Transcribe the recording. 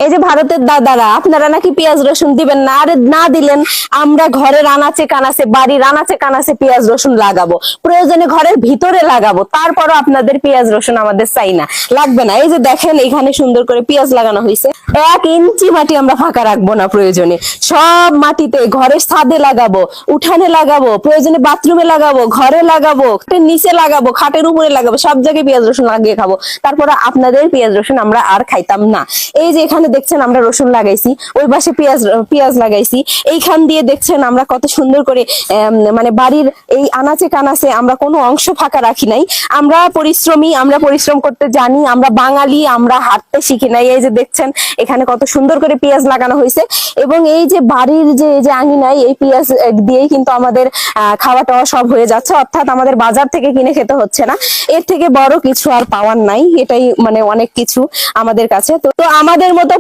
এই যে ভারতের দাদারা, আপনারা নাকি পেঁয়াজ রসুন দিবেন না, আরে না দিলেন আমরা ঘরের আনাচে কানাচে, বাড়ির আনাচে কানাচে পেঁয়াজ রসুন লাগাবো, প্রয়োজনে ঘরের ভিতরে লাগাবো, তারপরও আপনাদের পেঁয়াজ রসুন আমাদের চাই না, লাগবে না। এই যে দেখেন এখানে সুন্দর করে পেঁয়াজ লাগানো হয়েছে, 1 ইঞ্চি মাটি আমরা ফাঁকা রাখবো না, প্রয়োজনে সব মাটিতে, ঘরের ছাদে লাগাবো, উঠানে লাগাবো, প্রয়োজনে বাথরুমে লাগাবো, ঘরে লাগাবো, খাটের নিচে লাগাবো, খাটের উপরে লাগাবো, সব জায়গায় পেঁয়াজ রসুন লাগিয়ে খাবো। তারপরে আপনাদের পেঁয়াজ রসুন আমরা আর খাইতাম না। এই যে এখানে দেখছেন আমরা রসুন লাগাইছি, ওই পাশে পেঁয়াজ লাগাইছি, এইখান দিয়ে দেখছেন আমরা কত সুন্দর করে মানে বাড়ির এই আনাচে কানাচে আমরা কোনো অংশ ফাঁকা রাখি নাই। আমরা পরিশ্রমী, আমরা পরিশ্রম করতে জানি, আমরা বাঙালি, আমরা হাঁটতে শিখি নাই। এই যে দেখছেন এখানে কত সুন্দর করে পেঁয়াজ লাগানো হয়েছে, এবং এই যে বাড়ির যে আঙিনায় এই পেঁয়াজ দিয়েই কিন্তু আমাদের খাওয়া টাওয়া সব হয়ে যাচ্ছে, অর্থাৎ আমাদের বাজার থেকে কিনে খেতে হচ্ছে না। এর থেকে বড় কিছু আর পাওয়ার নাই, এটাই মানে অনেক কিছু আমাদের কাছে। তো আমাদের মতো